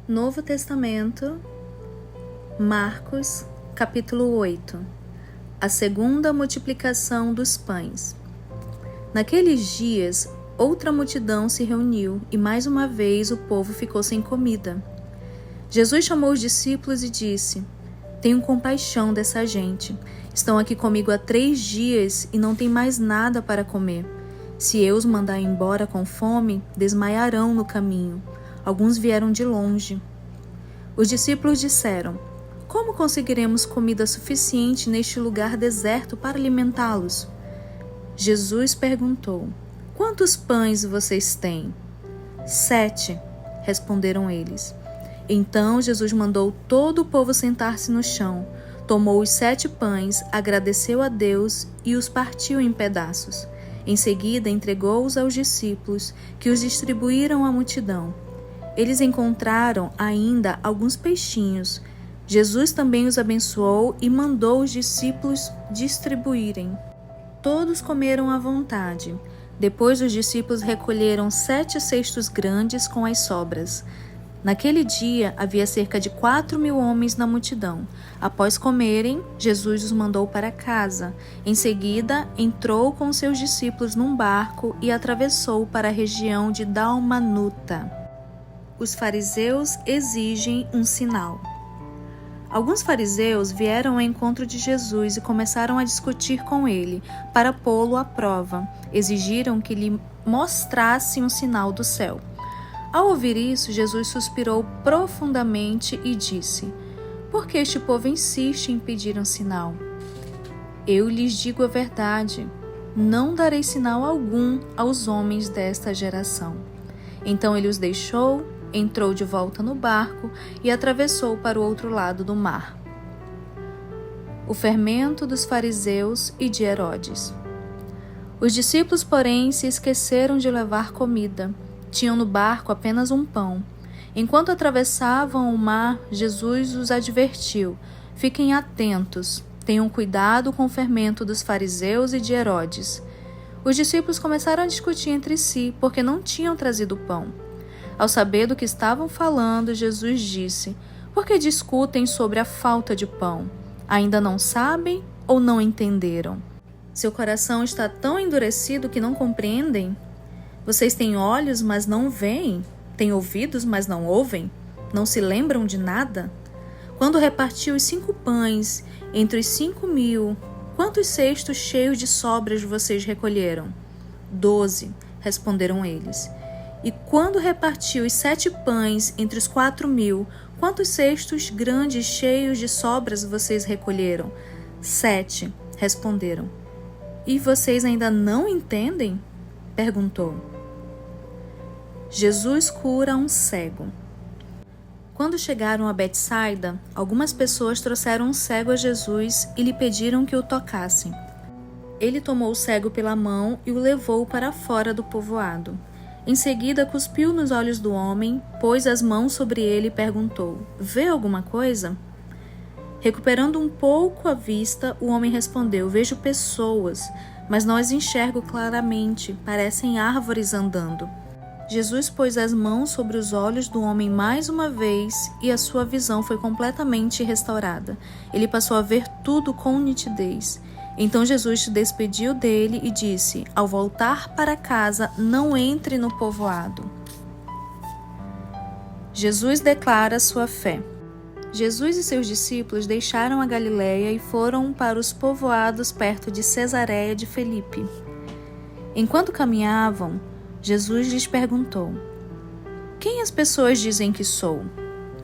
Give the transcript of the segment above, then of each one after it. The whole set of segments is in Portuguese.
Novo Testamento, Marcos, capítulo 8. A segunda multiplicação dos pães. Naqueles dias, outra multidão se reuniu e mais uma vez o povo ficou sem comida. Jesus chamou os discípulos e disse: Tenho compaixão dessa gente. Estão aqui comigo há 3 dias e não têm mais nada para comer. Se eu os mandar embora com fome, desmaiarão no caminho. Alguns vieram de longe. Os discípulos disseram: Como conseguiremos comida suficiente neste lugar deserto para alimentá-los? Jesus perguntou: Quantos pães vocês têm? 7, responderam eles. Então Jesus mandou todo o povo sentar-se no chão, tomou os 7 pães, agradeceu a Deus e os partiu em pedaços. Em seguida entregou-os aos discípulos, que os distribuíram à multidão. Eles encontraram ainda alguns peixinhos. Jesus também os abençoou e mandou os discípulos distribuírem. Todos comeram à vontade. Depois os discípulos recolheram 7 cestos grandes com as sobras. Naquele dia havia cerca de 4.000 homens na multidão. Após comerem, Jesus os mandou para casa. Em seguida, entrou com seus discípulos num barco e atravessou para a região de Dalmanuta. Os fariseus exigem um sinal. Alguns fariseus vieram ao encontro de Jesus e começaram a discutir com ele, para pô-lo à prova. Exigiram que lhe mostrasse um sinal do céu. Ao ouvir isso, Jesus suspirou profundamente e disse: Por que este povo insiste em pedir um sinal? Eu lhes digo a verdade, não darei sinal algum aos homens desta geração. Então ele os deixou, entrou de volta no barco e atravessou para o outro lado do mar. O fermento dos fariseus e de Herodes. Os discípulos, porém, se esqueceram de levar comida. Tinham no barco apenas um pão. Enquanto atravessavam o mar, Jesus os advertiu: Fiquem atentos, tenham cuidado com o fermento dos fariseus e de Herodes. Os discípulos começaram a discutir entre si, porque não tinham trazido pão. Ao saber do que estavam falando, Jesus disse: Por que discutem sobre a falta de pão? Ainda não sabem ou não entenderam? Seu coração está tão endurecido que não compreendem? Vocês têm olhos, mas não veem? Têm ouvidos, mas não ouvem? Não se lembram de nada? Quando repartiu os 5 pães entre os 5.000, quantos cestos cheios de sobras vocês recolheram? 12, responderam eles. E quando repartiu os 7 pães entre os 4.000, quantos cestos grandes cheios de sobras vocês recolheram? 7, responderam. E vocês ainda não entendem? Perguntou. Jesus cura um cego. Quando chegaram a Betsaida, algumas pessoas trouxeram um cego a Jesus e lhe pediram que o tocassem. Ele tomou o cego pela mão e o levou para fora do povoado. Em seguida, cuspiu nos olhos do homem, pôs as mãos sobre ele e perguntou: Vê alguma coisa? Recuperando um pouco a vista, o homem respondeu: Vejo pessoas, mas não as enxergo claramente, parecem árvores andando. Jesus pôs as mãos sobre os olhos do homem mais uma vez e a sua visão foi completamente restaurada. Ele passou a ver tudo com nitidez. Então Jesus se despediu dele e disse: Ao voltar para casa, não entre no povoado. Jesus declara sua fé. Jesus e seus discípulos deixaram a Galileia e foram para os povoados perto de Cesareia de Filipe. Enquanto caminhavam, Jesus lhes perguntou: Quem as pessoas dizem que sou?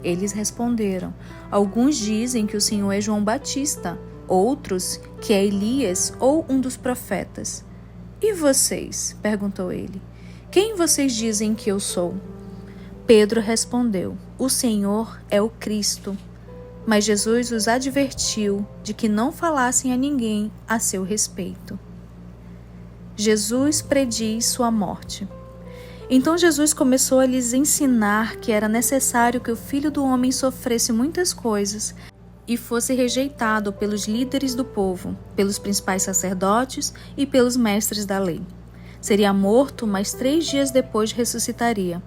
Eles responderam: Alguns dizem que o Senhor é João Batista, outros que é Elias ou um dos profetas. E vocês? Perguntou ele. Quem vocês dizem que eu sou? Pedro respondeu: O Senhor é o Cristo. Mas Jesus os advertiu de que não falassem a ninguém a seu respeito. Jesus prediz sua morte. Então Jesus começou a lhes ensinar que era necessário que o Filho do Homem sofresse muitas coisas e fosse rejeitado pelos líderes do povo, pelos principais sacerdotes e pelos mestres da lei. Seria morto, mas 3 dias depois ressuscitaria.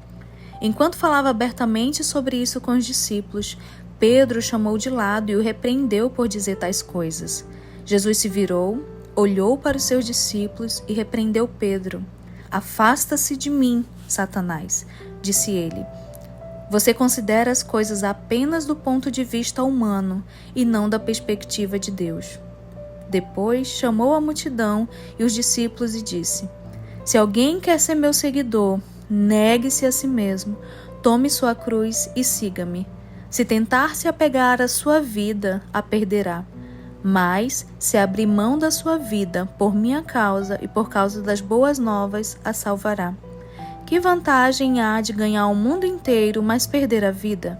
Enquanto falava abertamente sobre isso com os discípulos, Pedro o chamou de lado e o repreendeu por dizer tais coisas. Jesus se virou, olhou para os seus discípulos e repreendeu Pedro. Afasta-se de mim, Satanás, disse ele. Você considera as coisas apenas do ponto de vista humano e não da perspectiva de Deus. Depois chamou a multidão e os discípulos e disse: Se alguém quer ser meu seguidor, negue-se a si mesmo, tome sua cruz e siga-me. Se tentar se apegar à sua vida, a perderá. Mas, se abrir mão da sua vida por minha causa e por causa das boas novas, a salvará. Que vantagem há de ganhar o mundo inteiro, mas perder a vida?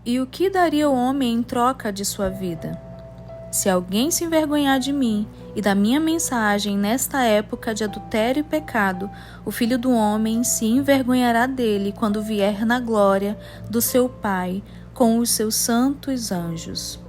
E o que daria o homem em troca de sua vida? Se alguém se envergonhar de mim e da minha mensagem nesta época de adultério e pecado, o Filho do Homem se envergonhará dele quando vier na glória do seu Pai com os seus santos anjos.